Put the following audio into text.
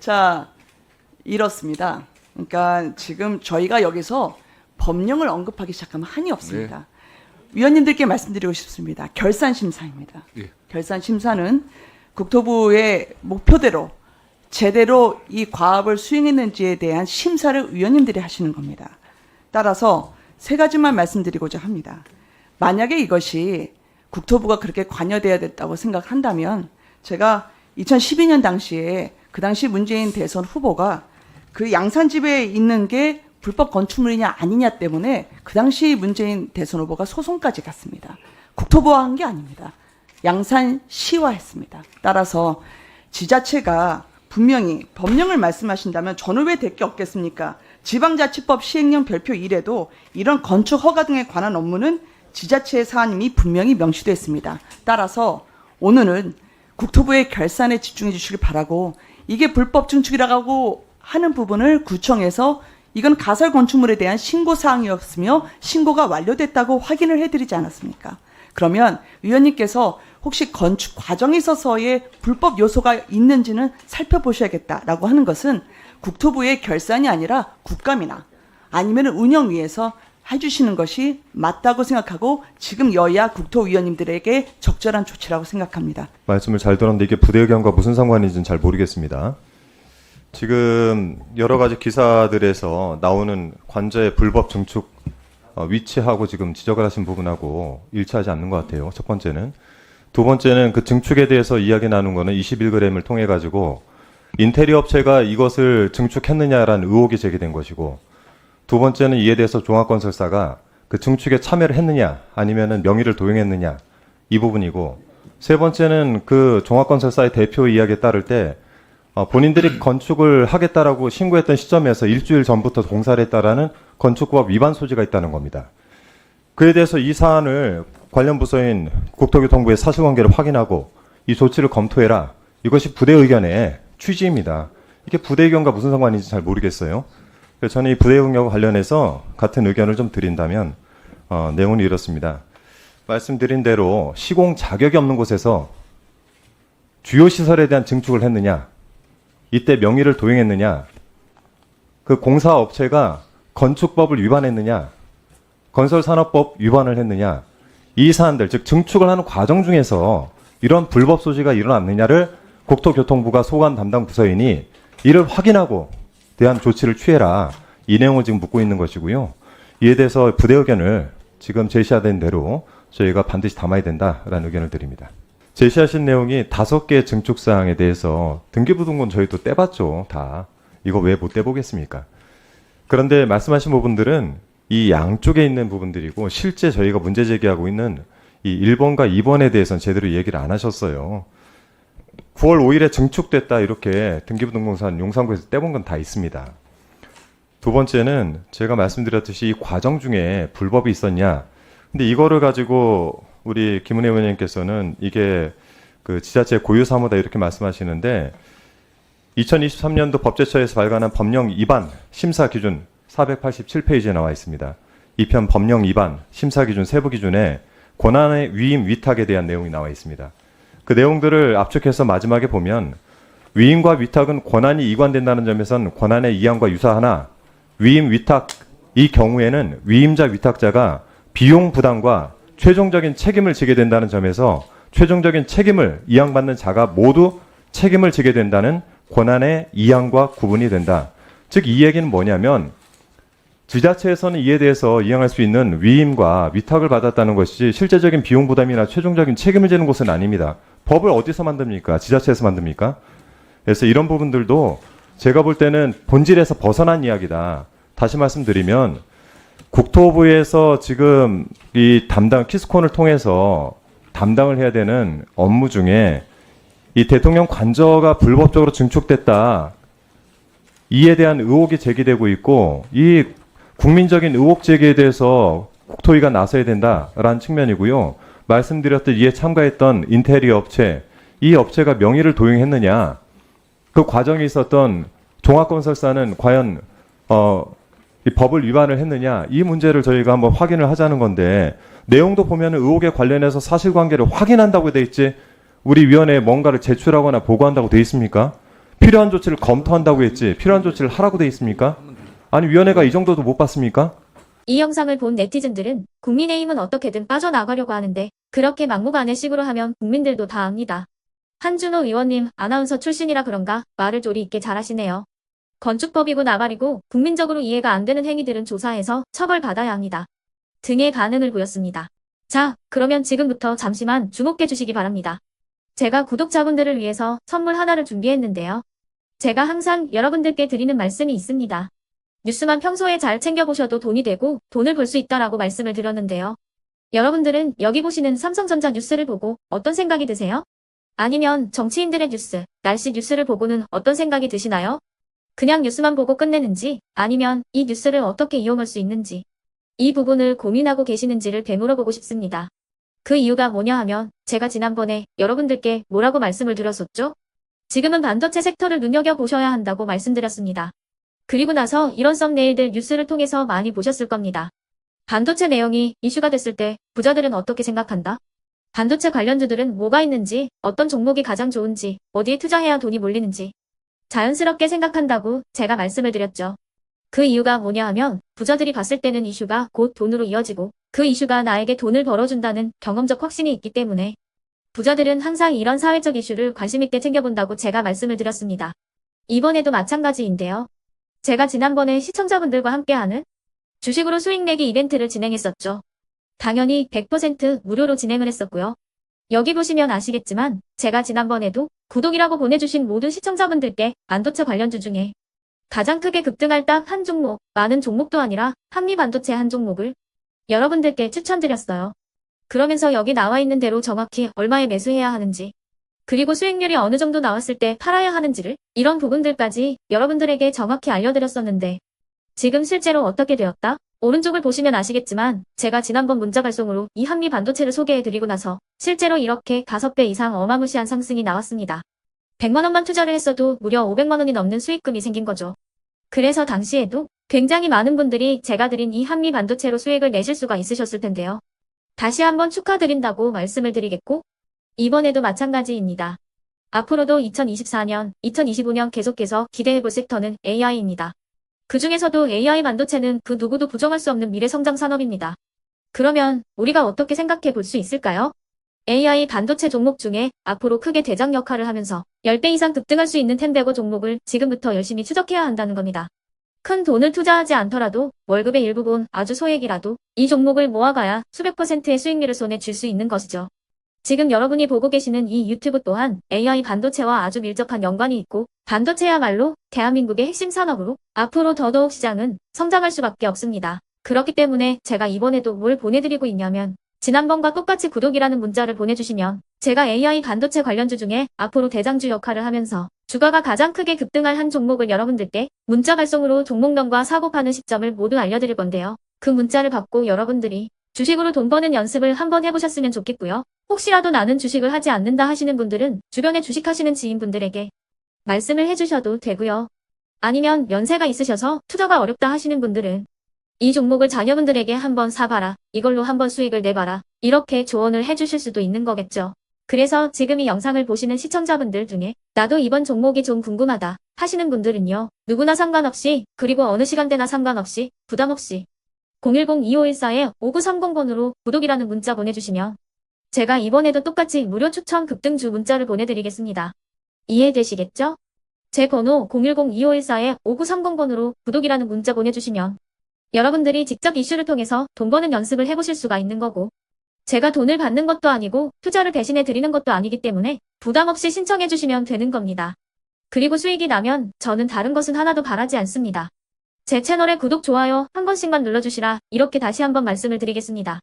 자, 이렇습니다. 그러니까 지금 저희가 여기서 법령을 언급하기 시작하면 한이 없습니다. 네. 위원님들께 말씀드리고 싶습니다. 결산심사입니다. 예. 결산심사는 국토부의 목표대로 제대로 이 과업을 수행했는지에 대한 심사를 위원님들이 하시는 겁니다. 따라서 세 가지만 말씀드리고자 합니다. 만약에 이것이 국토부가 그렇게 관여돼야 됐다고 생각한다면 제가 2012년 당시에 그 당시 문재인 대선 후보가 그 양산집에 있는 게 불법 건축물이냐 아니냐 때문에 그 당시 문재인 대선 후보가 소송까지 갔습니다. 국토부가 한 게 아닙니다. 양산시와 했습니다. 따라서 지자체가 분명히 법령을 말씀하신다면 저는 왜 될 게 없겠습니까? 지방자치법 시행령 별표 1에도 이런 건축 허가 등에 관한 업무는 지자체의 사안임이 분명히 명시되어 있습니다. 따라서 오늘은 국토부의 결산에 집중해 주시길 바라고 이게 불법 증축이라고 하는 부분을 구청에서 이건 가설 건축물에 대한 신고 사항이었으며 신고가 완료됐다고 확인을 해드리지 않았습니까? 그러면 위원님께서 혹시 건축 과정에 있어서의 불법 요소가 있는지는 살펴보셔야겠다라고 하는 것은 국토부의 결산이 아니라 국감이나 아니면 운영위에서 해주시는 것이 맞다고 생각하고 지금 여야 국토위원님들에게 적절한 조치라고 생각합니다. 말씀을 잘 들었는데 이게 부대 의견과 무슨 상관인지는 잘 모르겠습니다. 지금 여러 가지 기사들에서 나오는 관저의 불법 증축 위치하고 지금 지적을 하신 부분하고 일치하지 않는 것 같아요. 첫 번째는. 두 번째는 그 증축에 대해서 이야기 나눈 거는 21g을 통해 가지고 인테리어 업체가 이것을 증축했느냐라는 의혹이 제기된 것이고, 두 번째는 이에 대해서 종합건설사가 그 증축에 참여를 했느냐 아니면은 명의를 도용했느냐 이 부분이고, 세 번째는 그 종합건설사의 대표 이야기에 따를 때 본인들이 건축을 하겠다라고 신고했던 시점에서 일주일 전부터 공사를 했다라는 건축법 위반 소지가 있다는 겁니다. 그에 대해서 이 사안을 관련 부서인 국토교통부의 사실관계를 확인하고 이 조치를 검토해라. 이것이 부대 의견의 취지입니다. 이게 부대 의견과 무슨 상관인지 잘 모르겠어요. 그래서 저는 이 부대 의견과 관련해서 같은 의견을 좀 드린다면 내용은 이렇습니다. 말씀드린 대로 시공 자격이 없는 곳에서 주요 시설에 대한 증축을 했느냐, 이때 명의를 도용했느냐, 그 공사업체가 건축법을 위반했느냐, 건설산업법 위반을 했느냐, 이 사안들, 즉 증축을 하는 과정 중에서 이런 불법 소지가 일어났느냐를 국토교통부가 소관 담당 부서인이 이를 확인하고 대한 조치를 취해라. 이 내용을 지금 묻고 있는 것이고요. 이에 대해서 부대 의견을 지금 제시하된 대로 저희가 반드시 담아야 된다라는 의견을 드립니다. 제시하신 내용이 5개의 증축사항에 대해서 등기부등본 저희도 떼봤죠. 다. 이거 왜 못 떼보겠습니까? 그런데 말씀하신 부분들은 이 양쪽에 있는 부분들이고, 실제 저희가 문제 제기하고 있는 이 1번과 2번에 대해서는 제대로 얘기를 안 하셨어요. 9월 5일에 증축됐다 이렇게 등기부등본상 용산구에서 떼본 건 다 있습니다. 두 번째는 제가 말씀드렸듯이 이 과정 중에 불법이 있었냐. 근데 이거를 가지고 우리 김은혜 의원님께서는 이게 그 지자체 고유 사무다 이렇게 말씀하시는데, 2023년도 법제처에서 발간한 법령 위반 심사 기준 487페이지에 나와 있습니다. 이 편 법령 위반 심사 기준 세부 기준에 권한의 위임 위탁에 대한 내용이 나와 있습니다. 그 내용들을 압축해서 마지막에 보면 위임과 위탁은 권한이 이관된다는 점에선 권한의 이양과 유사하나 위임 위탁 이 경우에는 위임자 위탁자가 비용 부담과 최종적인 책임을 지게 된다는 점에서 최종적인 책임을 이양받는 자가 모두 책임을 지게 된다는 권한의 이양과 구분이 된다. 즉 이 얘기는 뭐냐면 지자체에서는 이에 대해서 이양할 수 있는 위임과 위탁을 받았다는 것이지 실제적인 비용 부담이나 최종적인 책임을 지는 곳은 아닙니다. 법을 어디서 만듭니까? 지자체에서 만듭니까? 그래서 이런 부분들도 제가 볼 때는 본질에서 벗어난 이야기다. 다시 말씀드리면 국토부에서 지금 이 담당 키스콘을 통해서 담당을 해야 되는 업무 중에 이 대통령 관저가 불법적으로 증축됐다. 이에 대한 의혹이 제기되고 있고, 이 국민적인 의혹 제기에 대해서 국토위가 나서야 된다라는 측면이고요. 말씀드렸듯이 이에 참가했던 인테리어 업체, 이 업체가 명의를 도용했느냐, 그 과정에 있었던 종합건설사는 과연 이 법을 위반을 했느냐, 이 문제를 저희가 한번 확인을 하자는 건데, 내용도 보면 의혹에 관련해서 사실관계를 확인한다고 돼 있지 우리 위원회에 뭔가를 제출하거나 보고한다고 돼 있습니까? 필요한 조치를 검토한다고 했지 필요한 조치를 하라고 돼 있습니까? 아니 위원회가 이 정도도 못 봤습니까? 이 영상을 본 네티즌들은 국민의힘은 어떻게든 빠져나가려고 하는데 그렇게 막무가내식으로 하면 국민들도 다 압니다. 한준호 의원님 아나운서 출신이라 그런가 말을 조리 있게 잘하시네요. 건축법이고 나발이고 국민적으로 이해가 안 되는 행위들은 조사해서 처벌받아야 합니다. 등의 반응을 보였습니다. 자, 그러면 지금부터 잠시만 주목해 주시기 바랍니다. 제가 구독자분들을 위해서 선물 하나를 준비했는데요. 제가 항상 여러분들께 드리는 말씀이 있습니다. 뉴스만 평소에 잘 챙겨보셔도 돈이 되고 돈을 벌 수 있다라고 말씀을 드렸는데요. 여러분들은 여기 보시는 삼성전자 뉴스를 보고 어떤 생각이 드세요? 아니면 정치인들의 뉴스, 날씨 뉴스를 보고는 어떤 생각이 드시나요? 그냥 뉴스만 보고 끝내는지 아니면 이 뉴스를 어떻게 이용할 수 있는지 이 부분을 고민하고 계시는지를 되물어보고 싶습니다. 그 이유가 뭐냐 하면 제가 지난번에 여러분들께 뭐라고 말씀을 드렸었죠? 지금은 반도체 섹터를 눈여겨보셔야 한다고 말씀드렸습니다. 그리고 나서 이런 썸네일들 뉴스를 통해서 많이 보셨을 겁니다. 반도체 내용이 이슈가 됐을 때 부자들은 어떻게 생각한다? 반도체 관련주들은 뭐가 있는지, 어떤 종목이 가장 좋은지, 어디에 투자해야 돈이 몰리는지 자연스럽게 생각한다고 제가 말씀을 드렸죠. 그 이유가 뭐냐 하면 부자들이 봤을 때는 이슈가 곧 돈으로 이어지고 그 이슈가 나에게 돈을 벌어준다는 경험적 확신이 있기 때문에 부자들은 항상 이런 사회적 이슈를 관심 있게 챙겨본다고 제가 말씀을 드렸습니다. 이번에도 마찬가지인데요. 제가 지난번에 시청자분들과 함께하는 주식으로 수익 내기 이벤트를 진행했었죠. 당연히 100% 무료로 진행을 했었고요. 여기 보시면 아시겠지만 제가 지난번에도 구독이라고 보내주신 모든 시청자분들께 반도체 관련주 중에 가장 크게 급등할 딱 한 종목, 많은 종목도 아니라 한미반도체 한 종목을 여러분들께 추천드렸어요. 그러면서 여기 나와 있는 대로 정확히 얼마에 매수해야 하는지 그리고 수익률이 어느 정도 나왔을 때 팔아야 하는지를 이런 부분들까지 여러분들에게 정확히 알려드렸었는데 지금 실제로 어떻게 되었다? 오른쪽을 보시면 아시겠지만 제가 지난번 문자 발송으로 이 한미 반도체를 소개해드리고 나서 실제로 이렇게 5배 이상 어마무시한 상승이 나왔습니다. 100만 원만 투자를 했어도 무려 500만 원이 넘는 수익금이 생긴 거죠. 그래서 당시에도 굉장히 많은 분들이 제가 드린 이 한미 반도체로 수익을 내실 수가 있으셨을 텐데요. 다시 한번 축하드린다고 말씀을 드리겠고 이번에도 마찬가지입니다. 앞으로도 2024년, 2025년 계속해서 기대해볼 섹터는 AI입니다. 그 중에서도 AI 반도체는 그 누구도 부정할 수 없는 미래성장 산업입니다. 그러면 우리가 어떻게 생각해 볼 수 있을까요? AI 반도체 종목 중에 앞으로 크게 대장 역할을 하면서 10배 이상 급등할 수 있는 텐베고 종목을 지금부터 열심히 추적해야 한다는 겁니다. 큰 돈을 투자하지 않더라도 월급의 일부분 아주 소액이라도 이 종목을 모아가야 수백 %의 수익률을 손에 쥘 수 있는 것이죠. 지금 여러분이 보고 계시는 이 유튜브 또한 AI 반도체와 아주 밀접한 연관이 있고 반도체야말로 대한민국의 핵심 산업으로 앞으로 더더욱 시장은 성장할 수밖에 없습니다. 그렇기 때문에 제가 이번에도 뭘 보내드리고 있냐면 지난번과 똑같이 구독이라는 문자를 보내주시면 제가 AI 반도체 관련주 중에 앞으로 대장주 역할을 하면서 주가가 가장 크게 급등할 한 종목을 여러분들께 문자 발송으로 종목명과 사고 파는 시점을 모두 알려드릴 건데요. 그 문자를 받고 여러분들이 주식으로 돈 버는 연습을 한번 해보셨으면 좋겠고요. 혹시라도 나는 주식을 하지 않는다 하시는 분들은 주변에 주식하시는 지인분들에게 말씀을 해주셔도 되고요. 아니면 연세가 있으셔서 투자가 어렵다 하시는 분들은 이 종목을 자녀분들에게 한번 사봐라. 이걸로 한번 수익을 내봐라. 이렇게 조언을 해주실 수도 있는 거겠죠. 그래서 지금 이 영상을 보시는 시청자분들 중에 나도 이번 종목이 좀 궁금하다 하시는 분들은요. 누구나 상관없이 그리고 어느 시간대나 상관없이 부담 없이 010-2514-5930번으로 구독이라는 문자 보내주시면 제가 이번에도 똑같이 무료 추천 급등주 문자를 보내드리겠습니다. 이해되시겠죠? 제 번호 010-2514-5930번으로 구독이라는 문자 보내주시면 여러분들이 직접 이슈를 통해서 돈 버는 연습을 해보실 수가 있는 거고 제가 돈을 받는 것도 아니고 투자를 대신해 드리는 것도 아니기 때문에 부담 없이 신청해 주시면 되는 겁니다. 그리고 수익이 나면 저는 다른 것은 하나도 바라지 않습니다. 제 채널에 구독, 좋아요 한 번씩만 눌러주시라 이렇게 다시 한번 말씀을 드리겠습니다.